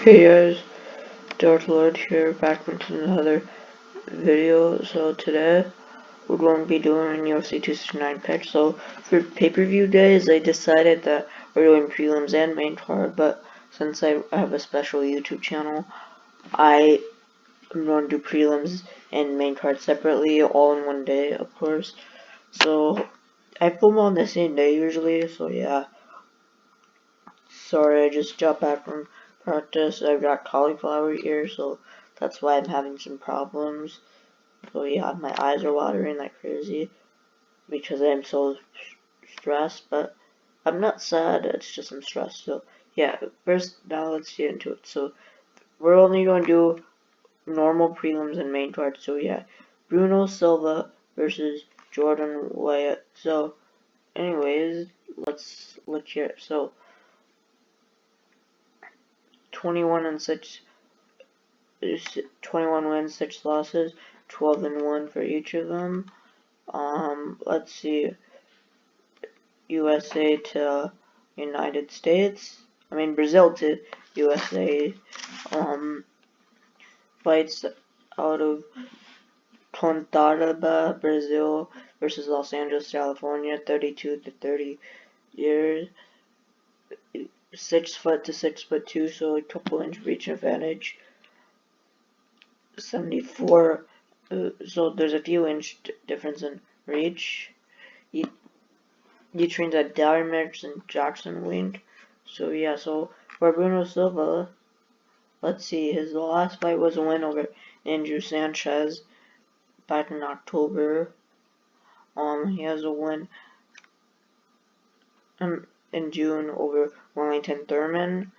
Hey guys, Dark Lord here, back with another video. So today we're going to be doing UFC 269 pitch. So for pay-per-view days, I decided that we're doing prelims and main card, but since I have a special YouTube channel, I am going to do prelims and main card separately, all in one day, of course. So I film on the same day usually, so yeah. Sorry, I just got back from practice. I've got cauliflower ear, so that's why I'm having some problems. So yeah, my eyes are watering like crazy because I'm so stressed, but I'm not sad, it's just I'm stressed. So yeah, first, now let's get into it. So we're only going to do normal prelims and main cards. So yeah, Bruno Silva versus Jordan Wyatt. So anyways, let's look here. So 21 and 6 21 wins, 6 losses, 12 and 1 for each of them. Let's see, USA to United States. I mean Brazil to USA. Fights out of Pontaraba, Brazil versus Los Angeles, California, 32 to 30 years. 6 foot to 6'2", so a couple inch reach advantage. 74. So there's a few inch difference in reach. He trains at Darmix and Jackson Wink. So yeah, so for Bruno Silva, let's see, his last fight was a win over Andrew Sanchez back in October. He has a win in June over Wellington Thurman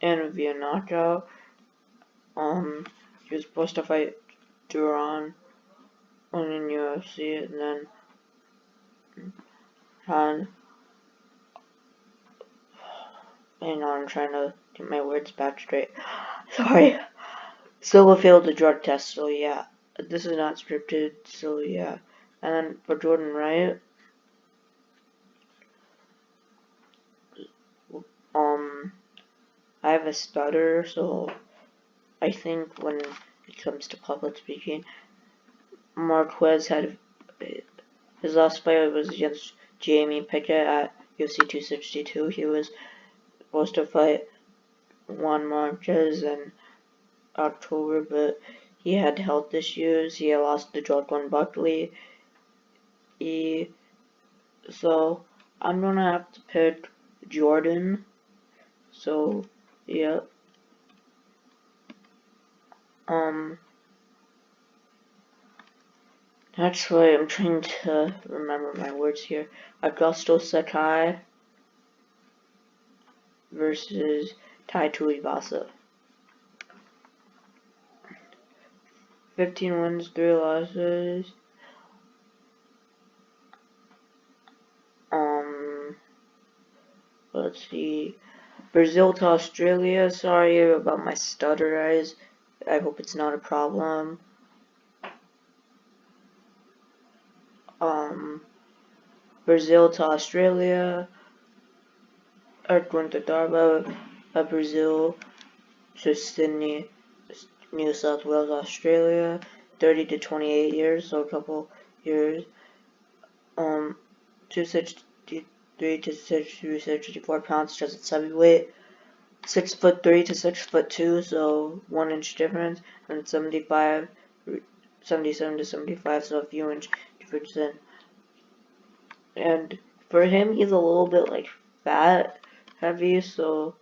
and via knockout. He was supposed to fight Duran in UFC, and then hang on, I'm trying to get my words back straight. Sorry. Silva failed the drug test, so yeah. This is not scripted, so yeah. And then for Jordan Wright, I have a stutter, so I think when it comes to public speaking, Marquez had his last fight was against Jamie Pickett at UFC 262. He was supposed to fight Juan Marquez in October, but he had health issues. He had lost to Jordan Buckley. So I'm gonna have to pick Jordan. So yeah. Actually, I'm trying to remember my words here. Augusto Sakai versus Tai Tuivasa. 15 wins, 3 losses. Let's see. Brazil to Australia. Sorry about my stutter, guys. I hope it's not a problem. Brazil to Australia. Erquinta Darba, Brazil to Sydney, New South Wales, Australia. 30 to 28 years, so a couple years. 263 to 64 pounds, just at heavyweight. 6'3" to 6'2", so 1 inch difference, and 77 to 75, so a few inch difference in. And for him, he's a little bit like fat heavy, so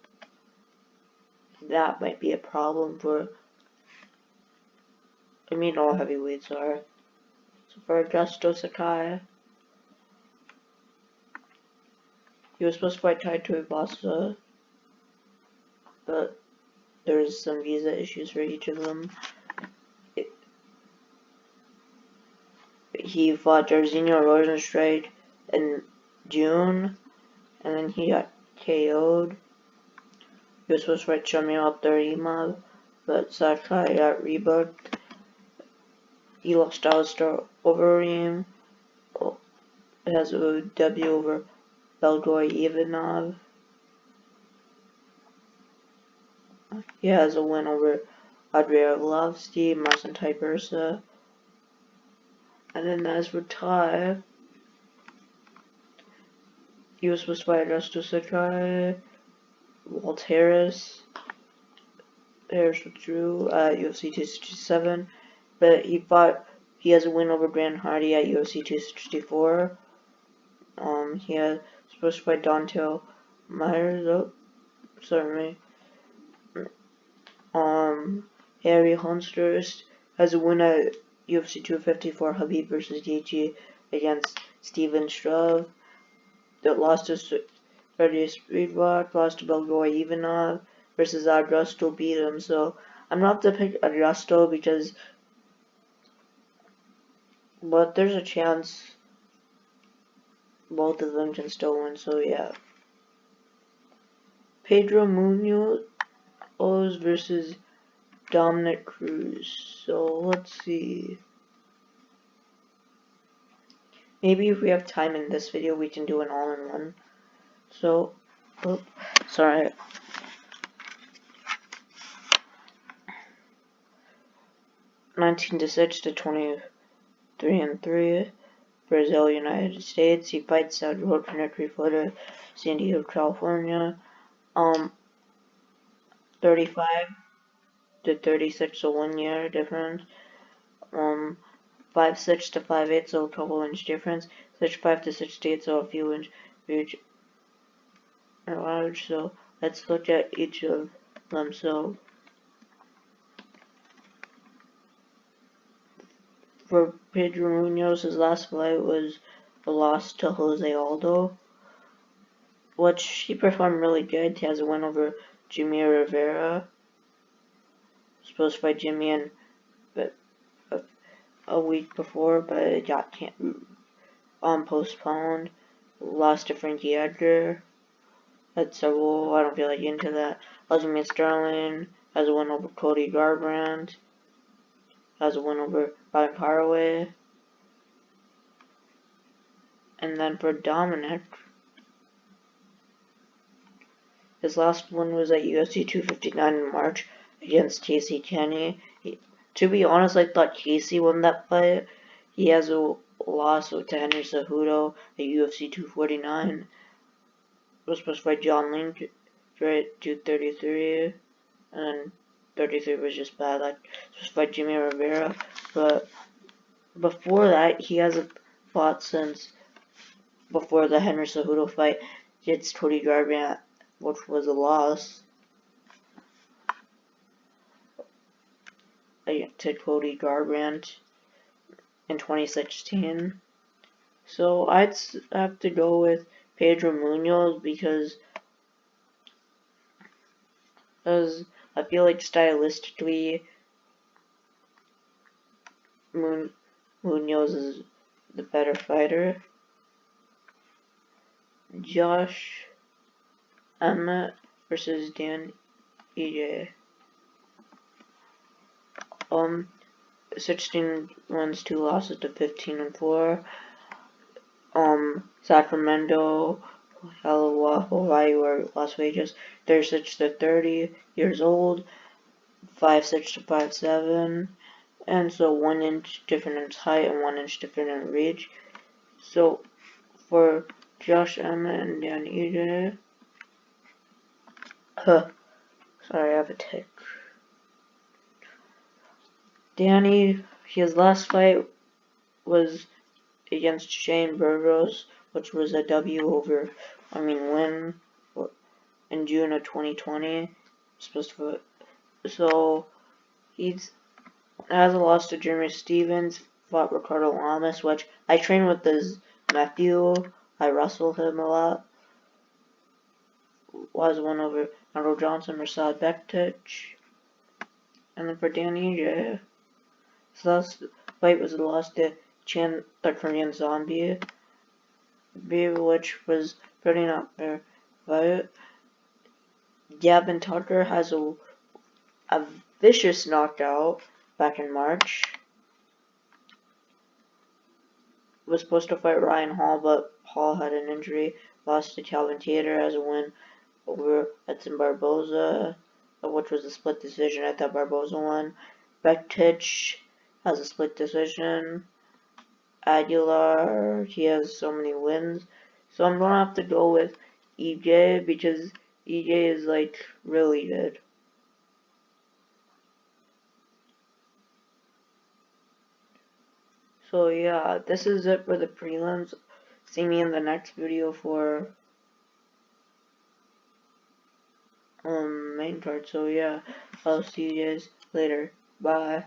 that might be a problem for. I mean, all heavyweights are. So for Augusto Sakai, he was supposed to fight Tai Tuivasa, but there's some visa issues for each of them. He fought Jairzinho Rosenstrike in June, and then he got KO'd. He was supposed to fight Shamil Abduraimov, but Sakai got rebooked. He lost Alistair Overeem. It has a W over Belgoy Ivanov. He has a win over Andrei Arlovsky, Marcin Tybura. And then as for Ty, he was supposed to fight Justo Sakai, Walt Harris. Harris withdrew at UFC 267, but he has a win over Brandon Hardy at UFC 264. He has supposed to fight Dontel Myers. Oh, sorry. Harry Hunsterst has a win at UFC 254, Habib versus Gaethje against Steven Struve. That lost to Freddie Speedwalk, lost to Belgoy Ivanov versus Augusto beat him. So I'm not to pick Augusto but there's a chance both of them can still win. So yeah. Pedro Munoz versus Dominic Cruz. So let's see. Maybe if we have time in this video, we can do an all-in-one. So, oh, sorry. (19-6 to 23-3). Brazil, United States. He fights out Road for Victory, Florida, San Diego, California. 35-36, so 1 year difference. 5'6" to 5'8", so a couple inch difference. 6'5" to 6'8", so a few inch large. So let's look at each of them. So for Pedro Munoz, his last fight was a loss to Jose Aldo, which he performed really good. He has a win over Jimmy Rivera. Supposed to fight Jimmy in a week before, but it got postponed. Lost to Frankie Edgar. That's I don't feel like into that. Aljamain Sterling has a win over Cody Garbrandt. Has a win over Ryan Caraway. And then for Dominic, his last one was at UFC 259 in March against Casey Kenny. To be honest, I thought Casey won that fight. He has a loss to Henry Cejudo at UFC 249. Was supposed to fight John Link at 233, and 33 was just bad. Like supposed to fight Jimmy Rivera, but before that, he hasn't fought since before the Henry Cejudo fight against Cody Garbrandt, which was a loss to Cody Garbrandt in 2016. So I'd have to go with Pedro Munoz because I feel like stylistically Munoz is the better fighter. Josh Emmett versus Dan EJ. 16 wins, 2 losses to 15-4. Sacramento, Hawaii, or Las Vegas. 36 to 30 years old. 5'6" to 5'7", and so 1 inch different in height and 1 inch different in reach. So for Josh Emmett and Dan EJ, sorry, I have a tick. Danny, his last fight was against Shane Burgos, which was a win in June of 2020. So he has a loss to Jeremy Stevens, fought Ricardo Lamas, which I train with his nephew. I wrestle him a lot. Was one over Andrew Johnson, Mirsad Bektic. And then for Danny EJ, his last fight was a loss to the Korean Zombie, which was pretty not fair fight. Gavin Tucker has a vicious knockout back in March. Was supposed to fight Ryan Hall, but Hall had an injury. Lost to Calvin Tater as a win over Edson Barboza. which was a split decision. I thought Barboza won. Bektic has a split decision. Aguilar, he has so many wins. So I'm gonna have to go with EJ because EJ is like really good. So yeah, this is it for the prelims. See me in the next video for main card. So yeah, I'll see you guys later. Bye.